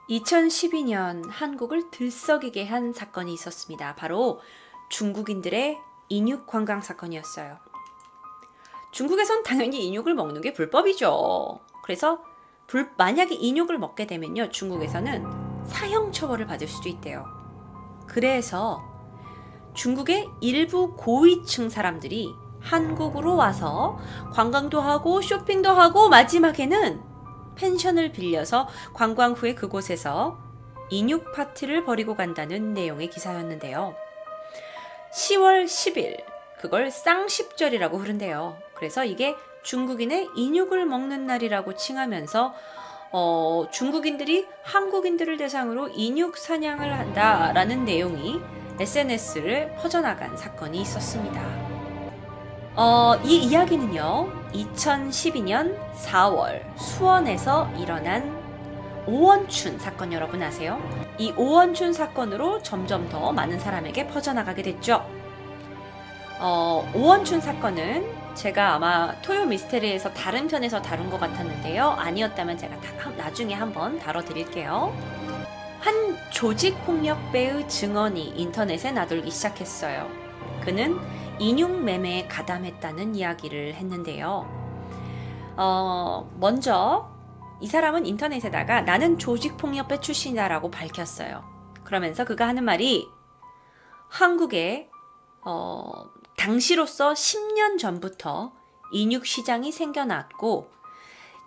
2012년 한국을 들썩이게 한 사건이 있었습니다. 바로 중국인들의 인육 관광 사건이었어요. 중국에선 당연히 인육을 먹는 게 불법이죠. 그래서 만약에 인육을 먹게 되면요, 중국에서는 사형 처벌을 받을 수도 있대요. 그래서 중국의 일부 고위층 사람들이 한국으로 와서 관광도 하고 쇼핑도 하고 마지막에는 펜션을 빌려서 관광 후에 그곳에서 인육 파티를 벌이고 간다는 내용의 기사였는데요. 10월 10일, 그걸 쌍십절이라고 부른대요. 그래서 이게 중국인의 인육을 먹는 날이라고 칭하면서 중국인들이 한국인들을 대상으로 인육 사냥을 한다라는 내용이 SNS를 퍼져나간 사건이 있었습니다. 이 이야기는요, 2012년 4월 수원에서 일어난 오원춘 사건 여러분 아세요? 이 오원춘 사건으로 점점 더 많은 사람에게 퍼져나가게 됐죠. 오원춘 사건은 제가 아마 토요 미스테리에서 다른 편에서 다룬 것 같았는데요. 아니었다면 제가 나중에 한번 다뤄드릴게요. 한 조직폭력배의 증언이 인터넷에 나돌기 시작했어요. 그는 인육 매매에 가담했다는 이야기를 했는데요. 먼저 이 사람은 인터넷에다가 나는 조직폭력배 출신이다라고 밝혔어요. 그러면서 그가 하는 말이 한국에 당시로서 10년 전부터 인육 시장이 생겨났고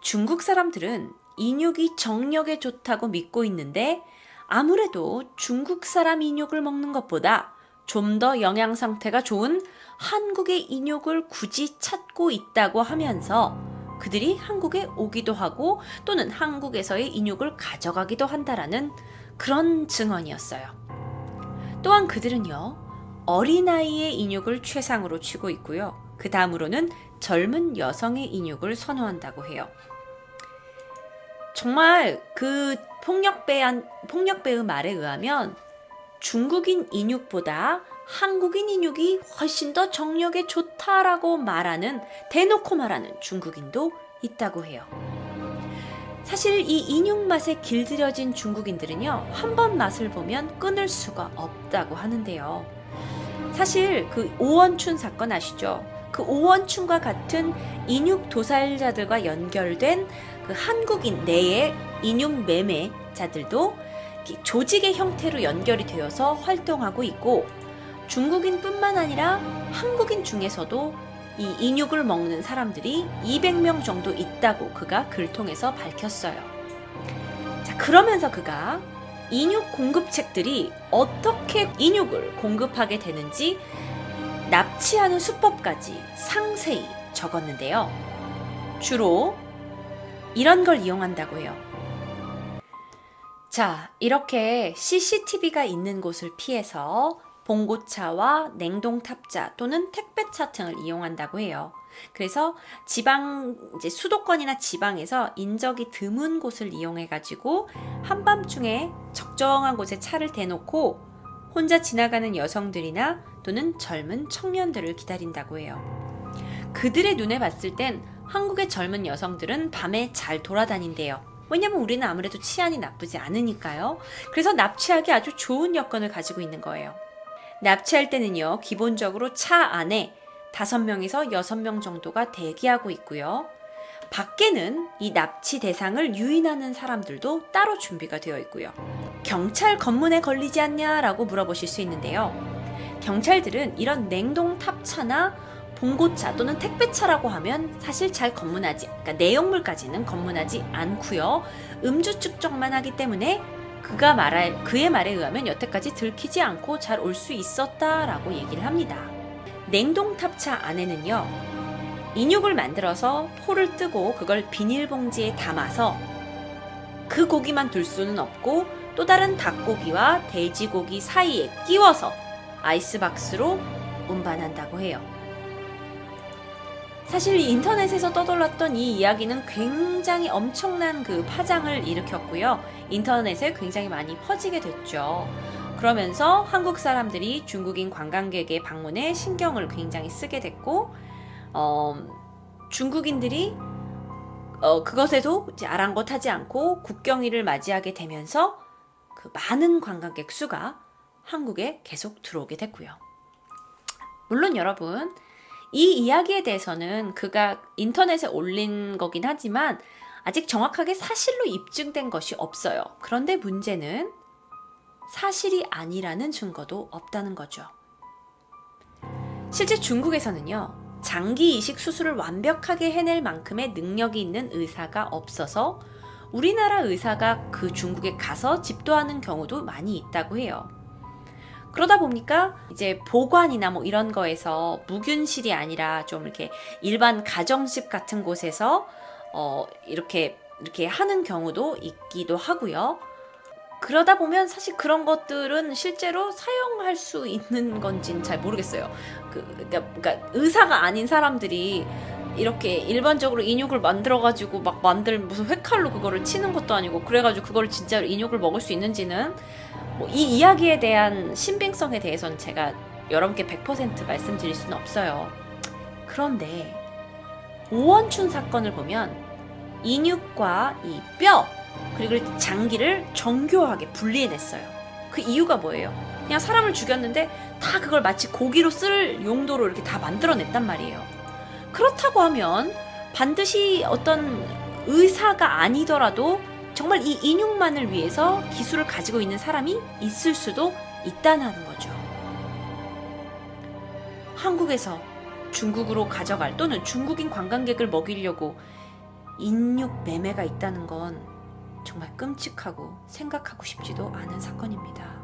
중국 사람들은 인육이 정력에 좋다고 믿고 있는데 아무래도 중국 사람 인육을 먹는 것보다 좀 더 영양 상태가 좋은 한국의 인육을 굳이 찾고 있다고 하면서 그들이 한국에 오기도 하고 또는 한국에서의 인육을 가져가기도 한다라는 그런 증언이었어요. 또한 그들은요, 어린아이의 인육을 최상으로 치고 있고요. 그 다음으로는 젊은 여성의 인육을 선호한다고 해요. 정말 그 폭력배의 말에 의하면 중국인 인육보다 한국인 인육이 훨씬 더 정력에 좋다라고 대놓고 말하는 중국인도 있다고 해요. 사실 이 인육 맛에 길들여진 중국인들은요, 한 번 맛을 보면 끊을 수가 없다고 하는데요. 사실 그 오원춘 사건 아시죠? 그 오원춘과 같은 인육 도살자들과 연결된 그 한국인 내의 인육 매매자들도 조직의 형태로 연결이 되어서 활동하고 있고 중국인뿐만 아니라 한국인 중에서도 이 인육을 먹는 사람들이 200명 정도 있다고 그가 글 통해서 밝혔어요. 자, 그러면서 그가 인육 공급책들이 어떻게 인육을 공급하게 되는지 납치하는 수법까지 상세히 적었는데요. 주로 이런 걸 이용한다고 해요. 자, 이렇게 CCTV가 있는 곳을 피해서 봉고차와 냉동탑자 또는 택배차 등을 이용한다고 해요. 그래서 수도권이나 지방에서 인적이 드문 곳을 이용해가지고 한밤중에 적정한 곳에 차를 대놓고 혼자 지나가는 여성들이나 또는 젊은 청년들을 기다린다고 해요. 그들의 눈에 봤을 땐 한국의 젊은 여성들은 밤에 잘 돌아다닌대요. 왜냐면 우리는 아무래도 치안이 나쁘지 않으니까요. 그래서 납치하기 아주 좋은 여건을 가지고 있는 거예요. 납치할 때는요, 기본적으로 차 안에 5명에서 6명 정도가 대기하고 있고요. 밖에는 이 납치 대상을 유인하는 사람들도 따로 준비가 되어 있고요. 경찰 검문에 걸리지 않냐라고 물어보실 수 있는데요. 경찰들은 이런 냉동 탑차나 봉고차 또는 택배차라고 하면 사실 잘 그러니까 내용물까지는 검문하지 않고요. 음주 측정만 하기 때문에 그의 말에 의하면 여태까지 들키지 않고 잘 올 수 있었다라고 얘기를 합니다. 냉동탑차 안에는요, 인육을 만들어서 포를 뜨고 그걸 비닐봉지에 담아서 그 고기만 둘 수는 없고 또 다른 닭고기와 돼지고기 사이에 끼워서 아이스박스로 운반한다고 해요. 사실 인터넷에서 떠돌았던 이 이야기는 굉장히 엄청난 그 파장을 일으켰고요. 인터넷에 굉장히 많이 퍼지게 됐죠. 그러면서 한국 사람들이 중국인 관광객의 방문에 신경을 굉장히 쓰게 됐고, 중국인들이 그것에도 이제 아랑곳하지 않고 국경일을 맞이하게 되면서 그 많은 관광객 수가 한국에 계속 들어오게 됐고요. 물론 여러분, 이 이야기에 대해서는 그가 인터넷에 올린 거긴 하지만 아직 정확하게 사실로 입증된 것이 없어요. 그런데 문제는 사실이 아니라는 증거도 없다는 거죠. 실제 중국에서는요, 장기 이식 수술을 완벽하게 해낼 만큼의 능력이 있는 의사가 없어서 우리나라 의사가 그 중국에 가서 집도하는 경우도 많이 있다고 해요. 그러다 보니까 이제 보관이나 뭐 이런 거에서 무균실이 아니라 좀 이렇게 일반 가정집 같은 곳에서 이렇게 하는 경우도 있기도 하고요. 그러다 보면 사실 그런 것들은 실제로 사용할 수 있는 건지는 잘 모르겠어요. 그러니까 의사가 아닌 사람들이 이렇게 일반적으로 인육을 만들어가지고 막 무슨 회칼로 그거를 치는 것도 아니고 그래가지고 그거를 진짜로 인육을 먹을 수 있는지는 뭐 이 이야기에 대한 신빙성에 대해서는 제가 여러분께 100% 말씀드릴 수는 없어요. 그런데 오원춘 사건을 보면 인육과 이 뼈 그리고 장기를 정교하게 분리해냈어요. 그 이유가 뭐예요? 그냥 사람을 죽였는데 다 그걸 마치 고기로 쓸 용도로 이렇게 다 만들어냈단 말이에요. 그렇다고 하면 반드시 어떤 의사가 아니더라도 정말 이 인육만을 위해서 기술을 가지고 있는 사람이 있을 수도 있다는 거죠. 한국에서 중국으로 가져갈 또는 중국인 관광객을 먹이려고 인육 매매가 있다는 건 정말 끔찍하고 생각하고 싶지도 않은 사건입니다.